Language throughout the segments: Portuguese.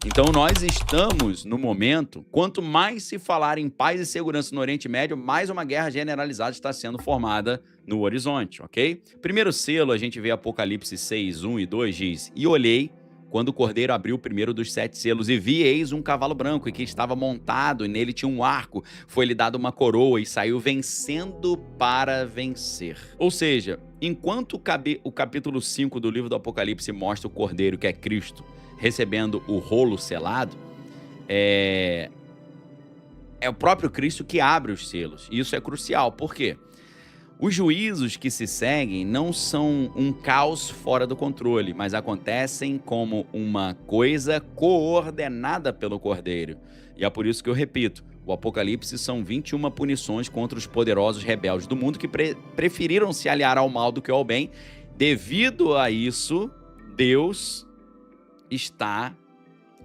Então nós estamos no momento, quanto mais se falar em paz e segurança no Oriente Médio, mais uma guerra generalizada está sendo formada no horizonte, ok? Primeiro selo, a gente vê Apocalipse 6, 1 e 2, diz: E olhei quando o cordeiro abriu o primeiro dos 7 selos, e vi, eis um cavalo branco, e que estava montado, e nele tinha um arco, foi-lhe dado uma coroa, e saiu vencendo para vencer. Ou seja, enquanto o capítulo 5 do livro do Apocalipse mostra o cordeiro, que é Cristo, recebendo o rolo selado, é o próprio Cristo que abre os selos. E isso é crucial. Por quê? Os juízos que se seguem não são um caos fora do controle, mas acontecem como uma coisa coordenada pelo Cordeiro. E é por isso que eu repito, o Apocalipse são 21 punições contra os poderosos rebeldes do mundo que preferiram se aliar ao mal do que ao bem. Devido a isso, Deus está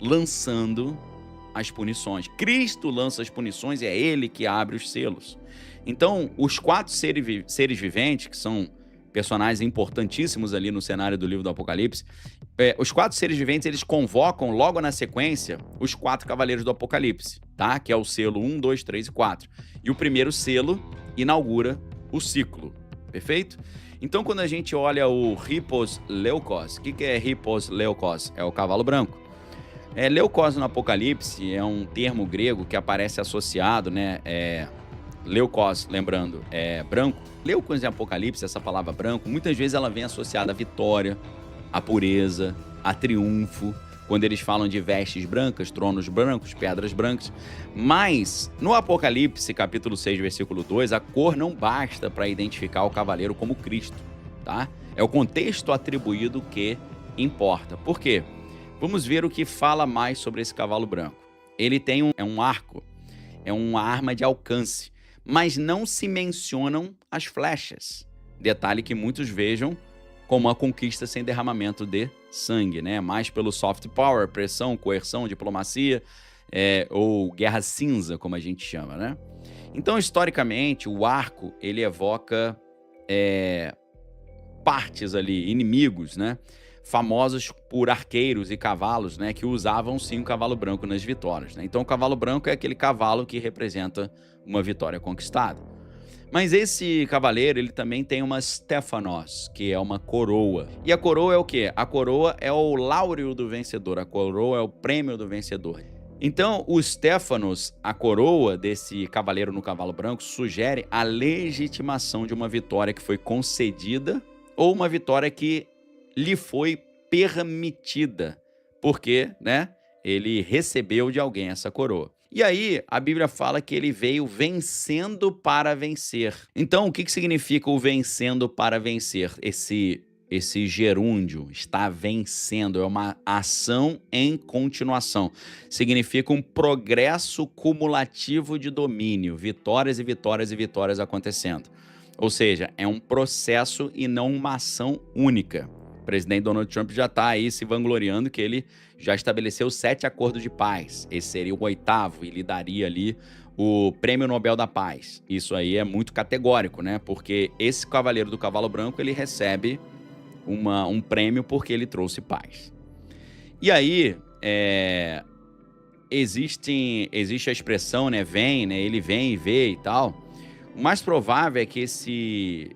lançando as punições. Cristo lança as punições e é Ele que abre os selos. Então, os 4 seres viventes, que são personagens importantíssimos ali no cenário do livro do Apocalipse, os 4 seres viventes, eles convocam logo na sequência os 4 cavaleiros do Apocalipse, tá? Que é o selo 1, 2, 3 e 4. E o primeiro selo inaugura o ciclo, perfeito? Então, quando a gente olha o Hippos Leukos, o que é Hippos Leukos? É o cavalo branco. Leukos no Apocalipse é um termo grego que aparece associado, né? Leukos, lembrando, é branco. Leukos em Apocalipse, essa palavra branco, muitas vezes ela vem associada à vitória, à pureza, a triunfo, quando eles falam de vestes brancas, tronos brancos, pedras brancas. Mas, no Apocalipse, capítulo 6, versículo 2, a cor não basta para identificar o cavaleiro como Cristo, tá? É o contexto atribuído que importa. Por quê? Vamos ver o que fala mais sobre esse cavalo branco. Ele tem um arco, é uma arma de alcance, mas não se mencionam as flechas. Detalhe que muitos vejam como uma conquista sem derramamento de sangue, né? Mais pelo soft power, pressão, coerção, diplomacia, ou guerra cinza, como a gente chama, né? Então, historicamente, o arco, ele evoca partes ali, inimigos, né? Famosos por arqueiros e cavalos, né? Que usavam, sim, o cavalo branco nas vitórias, né? Então, o cavalo branco é aquele cavalo que representa uma vitória conquistada. Mas esse cavaleiro, ele também tem uma Stephanos, que é uma coroa. E a coroa é o quê? A coroa é o láureo do vencedor, a coroa é o prêmio do vencedor. Então, o Stephanos, a coroa desse cavaleiro no cavalo branco, sugere a legitimação de uma vitória que foi concedida ou uma vitória que lhe foi permitida, porque, né, ele recebeu de alguém essa coroa. E aí, a Bíblia fala que ele veio vencendo para vencer. Então, o que significa o vencendo para vencer? Esse gerúndio, está vencendo, é uma ação em continuação. Significa um progresso cumulativo de domínio, vitórias e vitórias e vitórias acontecendo. Ou seja, é um processo e não uma ação única. O presidente Donald Trump já está aí se vangloriando que ele já estabeleceu 7 acordos de paz. Esse seria o 8º e lhe daria ali o Prêmio Nobel da Paz. Isso aí é muito categórico, né? Porque esse cavaleiro do cavalo branco, ele recebe um prêmio porque ele trouxe paz. E aí, existe a expressão, né? Vem, né? Ele vem e vê e tal. O mais provável é que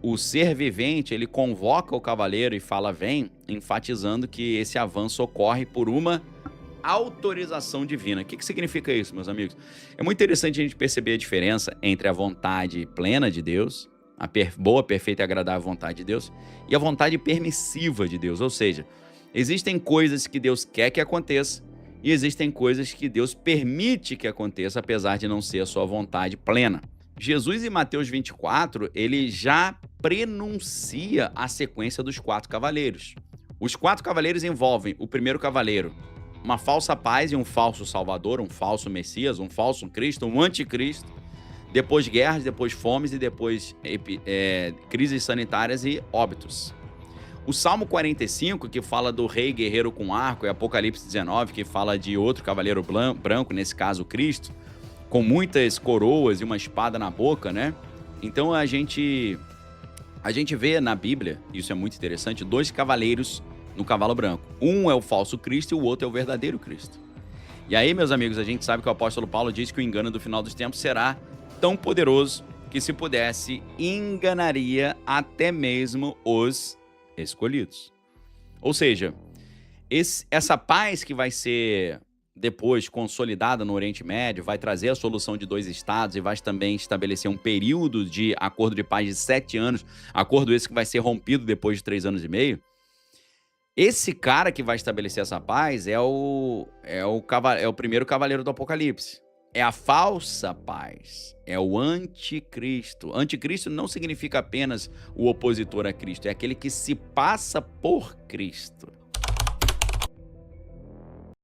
o ser vivente, ele convoca o cavaleiro e fala vem, enfatizando que esse avanço ocorre por uma autorização divina. O que significa isso, meus amigos? É muito interessante a gente perceber a diferença entre a vontade plena de Deus, a boa, perfeita e agradável vontade de Deus, e a vontade permissiva de Deus. Ou seja, existem coisas que Deus quer que aconteça e existem coisas que Deus permite que aconteça, apesar de não ser a sua vontade plena. Jesus, em Mateus 24, ele já prenuncia a sequência dos 4 cavaleiros. Os 4 cavaleiros envolvem o primeiro cavaleiro, uma falsa paz e um falso salvador, um falso Messias, um falso Cristo, um anticristo, depois guerras, depois fomes e depois crises sanitárias e óbitos. O Salmo 45, que fala do rei guerreiro com arco, e Apocalipse 19, que fala de outro cavaleiro branco, nesse caso Cristo, com muitas coroas e uma espada na boca, né? Então a gente vê na Bíblia, isso é muito interessante, 2 cavaleiros no cavalo branco. Um é o falso Cristo e o outro é o verdadeiro Cristo. E aí, meus amigos, a gente sabe que o apóstolo Paulo diz que o engano do final dos tempos será tão poderoso que, se pudesse, enganaria até mesmo os escolhidos. Ou seja, essa paz que vai ser depois consolidada no Oriente Médio, vai trazer a solução de 2 estados e vai também estabelecer um período de acordo de paz de 7 anos, acordo esse que vai ser rompido depois de 3 anos e meio. Esse cara que vai estabelecer essa paz é o primeiro cavaleiro do Apocalipse. É a falsa paz, é o anticristo. Anticristo não significa apenas o opositor a Cristo, é aquele que se passa por Cristo.